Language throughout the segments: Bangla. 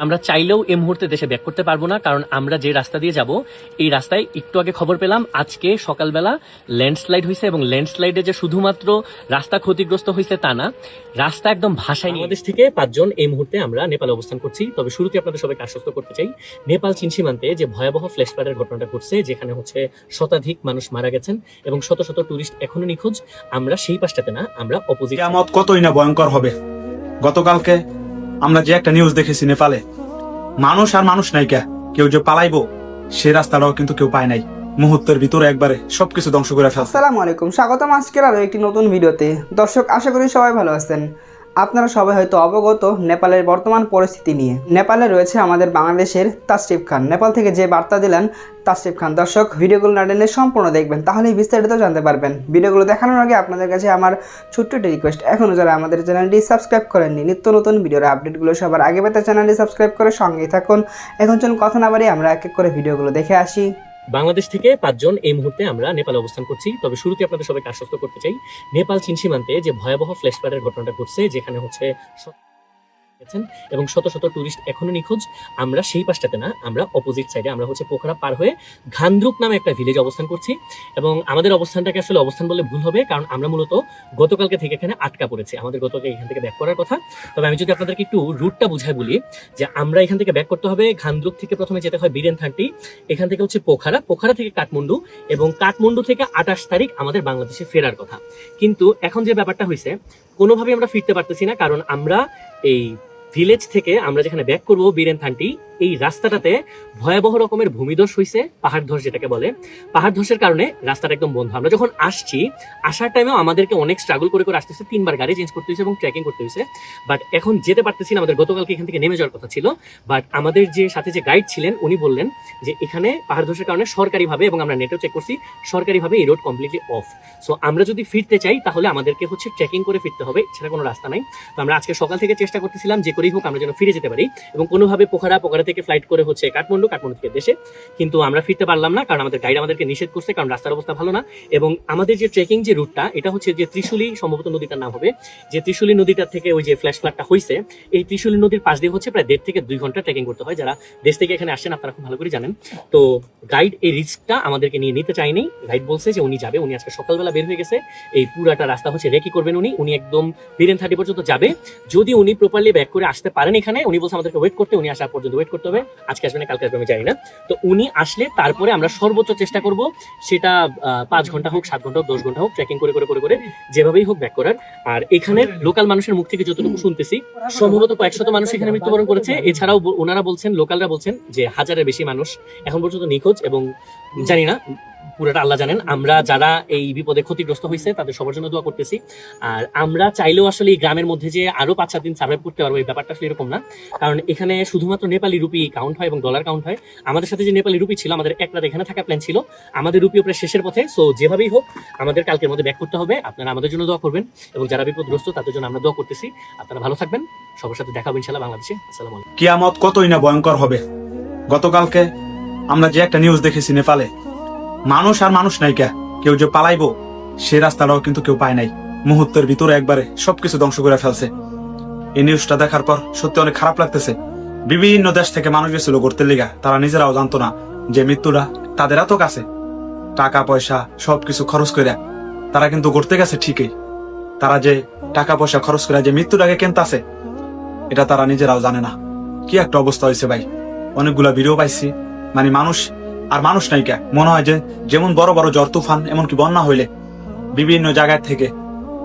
আমরা চাইলেও এই মুহূর্তে দেশে ব্যাক করতে পারবো না, কারণ আমরা যে রাস্তা দিয়ে যাব এই রাস্তায় একটু আগে খবর পেলাম আজকে সকালবেলা ল্যান্ডস্লাইড হয়েছে, এবং ল্যান্ডস্লাইডে যে শুধুমাত্র রাস্তা ক্ষতিগ্রস্ত হয়েছে তা না, রাস্তা একদম ভাসায়। বাংলাদেশ থেকে 5 জন এই মুহূর্তে আমরা নেপালে অবস্থান করছি। তবে শুরুতে আপনাদের সবাইকে আশ্বস্ত করতে চাই, নেপাল চীন সীমান্তে যে ভয়াবহ ফ্ল্যাশ ফ্লাডের ঘটনাটা ঘটছে, যেখানে হচ্ছে শতাধিক মানুষ মারা গেছেন এবং শত শত টুরিস্ট এখনো নিখোঁজ, আমরা সেই পাশটাতে না, আমরা অপোজিট। কিয়ামত কতই না ভয়ঙ্কর হবে। গতকালকে আমরা যে একটা নিউজ দেখেছি, নেপালে মানুষ আর মানুষ নাই, কেউ যে পালাইবো সে রাস্তাটাও কিন্তু কেউ পায় নাই। মুহূর্তের ভিতরে একবারে সবকিছু ধ্বংস করে ফেলছে। আসসালামু আলাইকুম, স্বাগতম আজকের আরো একটি নতুন ভিডিওতে। দর্শক, আশা করি সবাই ভালো আছেন। আপনারা সবাই হয়তো অবগত নেপালের বর্তমান পরিস্থিতি নিয়ে। নেপালে রয়েছে আমাদের বাংলাদেশের তাশরিফ খান। নেপাল থেকে যে বার্তা দিলেন তাশরিফ খান। দর্শক, ভিডিওগুলো না টেনে সম্পূর্ণ দেখবেন, তাহলেই বিস্তারিত জানতে পারবেন। ভিডিওগুলো দেখানোর আগে আপনাদের কাছে আমার ছোট্ট একটি রিকোয়েস্ট, এখনও যারা আমাদের চ্যানেলটি সাবস্ক্রাইব করেননি, নিত্য নতুন ভিডিওর আপডেটগুলো সবার আগে পেতে চ্যানেলটি সাবস্ক্রাইব করে সঙ্গেই থাকুন। এখন চলুন কথা না বাড়িয়ে আমরা এক এক করে ভিডিওগুলো দেখে আসি। বাংলাদেশ থেকে 5 জন এই মুহূর্তে আমরা নেপালে অবস্থান করছি। তবে শুরুতে আপনাদের সবাইকে আশ্বস্ত করতে চাই, নেপাল চীন সীমান্তে যে ভয়াবহ ফ্ল্যাশ ফ্লাডের ঘটনাটা ঘটছে, যেখানে হচ্ছে এবং শত শত টুরিস্ট এখনো নিখোঁজ, আমরা সেই পাশটাতে না, আমরা অপোজিট সাইডে, আমরা হচ্ছে পোখরা পার হয়ে ঘান্দ্রুক নামে একটা ভিলেজ অবস্থান করছি। এবং আমাদের অবস্থানটাকে আসলে অবস্থান বললে ভুল হবে, কারণ আমরা মূলত গতকালকে থেকে এখানে আটকা পড়েছি। আমাদের গতকালকে এখান থেকে ব্যাক করার কথা। তবে আমি যদি আপনাদেরকে একটু রুটটা বুঝাই বলি, যে আমরা এখান থেকে ব্যাক করতে হবে, ঘান্দ্রুক থেকে প্রথমে যেতে হয় বীরেন থানটি, এখান থেকে হচ্ছে পোখরা থেকে কাঠমান্ডু, এবং কাঠমান্ডু থেকে 28 তারিখ আমাদের বাংলাদেশে ফেরার কথা। কিন্তু এখন যে ব্যাপারটা হয়েছে, কোনোভাবে আমরা ফিরতে পারতেছি না, কারণ আমরা এই ভিলেজ থেকে আমরা যেখানে ব্যাক করবো বীরেন থানটি, এই রাস্তাটাতে ভয়াবহ রকমের ভূমিধস হয়েছে, পাহাড় ধস যেটাকে বলে। পাহাড় ধসের কারণে রাস্তাটা একদম বন্ধ। আমরা যখন আসছি, আসার টাইমেও আমাদেরকে অনেক স্ট্রাগল করে করে আসতেছে, 3বার গাড়ি চেঞ্জ করতে হয়েছে এবং ট্রেকিং করতে হয়েছে। বাট এখন যেতে পারতেছি না। আমাদের গতকালকে এখান থেকে নেমে যাওয়ার কথা ছিল, বাট আমাদের যে সাথে যে গাইড ছিলেন উনি বললেন যে এখানে পাহাড় ধসের কারণে সরকারিভাবে, এবং আমরা নেটেও চেক করছি, সরকারিভাবে এই রোড কমপ্লিটলি অফ। সো আমরা যদি ফিরতে চাই তাহলে আমাদেরকে হচ্ছে ট্রেকিং করে ফিরতে হবে, এছাড়া কোনো রাস্তা নাই। তো আমরা আজকে সকাল থেকে চেষ্টা করতেছিলাম যে করেই হোক আমরা যেন ফিরে যেতে পারি, এবং কোনোভাবে পোখরা থেকে ফ্লাইট করে হচ্ছে কাঠমান্ডু থেকে দেশে। কিন্তু আমরা ফিরতে পারলাম না, কারণ আমাদের গাইড আমাদেরকে নিষেধ করছে, কারণ রাস্তার অবস্থা ভালো না। এবং আমাদের যে ট্রেকিং যে রুটটা, এটা হচ্ছে যে ত্রিশুলি, সম্ভবত নদীটার নাম হবে, যে ত্রিশুলি নদীটা থেকে ওই যে ফ্ল্যাশ ফ্লাডটা হয়েছে, এই ত্রিশুলি নদীর পাশ দিয়ে হচ্ছে প্রায় 1.5 থেকে 2 ঘন্টা ট্রেকিং করতে হয়। যারা দেশ থেকে এখানে আসছেন আপনারা খুব ভালো করে জানেন। তো গাইড এই রিস্কটা আমাদেরকে নিয়ে নিতে চায়নি। গাইড বলছে যে উনি যাবে, উনি আজকে সকালবেলা বের হয়ে গেছে, এই পুরাটা রাস্তা হচ্ছে রেকি করবেন উনি একদম বীরেন থার্টি পর্যন্ত যাবে। যদি উনি প্রপারলি ব্যাক করে আসতে পারেন এখানে, উনি বলছে আমাদেরকে ওয়েট করতে, উনি আসার পর্যন্ত ওয়েট করতে হবে। আজকে আসবে না কালকে আসবে আমি জানি না। তো উনি আসলে তারপরে আমরা সর্বোচ্চ চেষ্টা করব, সেটা 5 ঘন্টা হোক, 7 ঘন্টা হোক, 10 ঘন্টা হোক, ট্রেকিং করে করে করে করে যেভাবেই হোক ব্যাক করার। আর এখানে লোকাল মানুষের মুখ থেকে যতটুকু শুনতেছি, সম্ভবত কয়েক শত মানুষ এখানে মৃত্যুবরণ করেছে। এছাড়াও ওনারা বলছেন, লোকালরা বলছেন যে 1000-এর বেশি মানুষ এখন পর্যন্ত নিখোঁজ, এবং জানি না, পুরোটা আল্লাহ জানেন। আমরা যারা এই বিপদে ক্ষতিগ্রস্ত হয়েছে তাদের সবার জন্য দোয়া করতেছি। আর আমরা চাইলেও আসলে এই গ্রামের মধ্যে যে আরো 5-7 দিন সার্ভাইভ করতে পারবো, এই ব্যাপারটা আসলে এরকম না, কারণ এখানে শুধুমাত্র নেপালি রুপি কাউন্ট হয় এবং ডলার কাউন্ট হয়। আমাদের সাথে যে নেপালি রুপি ছিল, আমাদের এক রাত এখানে থাকা প্ল্যান ছিল, আমাদের রুপি প্রায় শেষের পথে। সো যেভাবেই হোক আমাদের কালকের মধ্যে ব্যাক করতে হবে। আপনারা আমাদের জন্য দোয়া করবেন, এবং যারা বিপদগ্রস্ত তাদের জন্য আমরা দোয়া করতেছি। আপনারা ভালো থাকবেন, সবার সাথে দেখা হবে ইনশাআল্লাহ বাংলাদেশে। আসসালামু আলাইকুম। কিয়ামত কতই না ভয়ঙ্কর হবে। গতকালকে আমরা যে একটা নিউজ দেখেছি, নেপালে মানুষ আর মানুষ নাই, কেউ যে পালাইবো সে রাস্তাটাও কিন্তু কেউ পায় নাই। মুহূর্তের ভিতরে একবারে সবকিছু ধ্বংস করে ফেলছে। এই নিউজটা দেখার পর সত্যি অনেক খারাপ লাগতেছে। বিভিন্ন দেশ থেকে মানুষ গেছিল ঘুরতে লিগা, তারা নিজেরাও জানতো না যে মৃত্যুটা তাদের এত কাছে। টাকা পয়সা সবকিছু খরচ করে তারা কিন্তু ঘুরতে গেছে ঠিকই, তারা যে টাকা পয়সা খরচ করে যে মৃত্যুটাকে কেনতাছে, এটা তারা নিজেরাও জানে না। কি একটা অবস্থা হয়েছে ভাই। অনেকগুলা ভিডিও পাইছি, মানে মানুষ আর মানুষ নাই, মনে হয় যে যেমন বড় বড় ঝড় তুফান, এমনকি বন্যা হইলে বিভিন্ন জায়গায় থেকে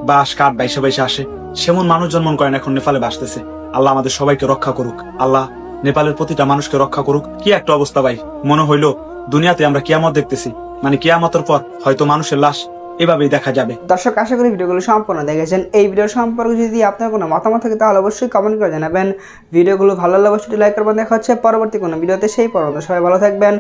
বাঁশ কাঠ বাইসে বাইসে আসে, সেমন মানুষজন মন করেন এখন নেপালে বাসতেছে। আল্লাহ আমাদের সবাইকে রক্ষা করুক, আল্লাহ নেপালের প্রতিটা মানুষকে রক্ষা করুক। কি একটা অবস্থা ভাই, মনে হইলো দুনিয়াতে আমরা কিয়ামত দেখতেছি, মানে কিয়ামতের পর হয়তো মানুষের লাশ এভাবেই দেখা যাবে। দর্শক, আশা করি ভিডিওগুলো সম্পূর্ণ দেখেছেন। এই ভিডিও সম্পর্কে যদি আপনার কোনো মতামত থাকে তাহলে অবশ্যই কমেন্ট করে জানাবেন। ভিডিওগুলো ভালো লাগলে অবশ্যই লাইক করবেন। দেখা হচ্ছে পরবর্তী কোনো ভিডিওতে, সেই পর্যন্ত সবাই ভালো থাকবেন,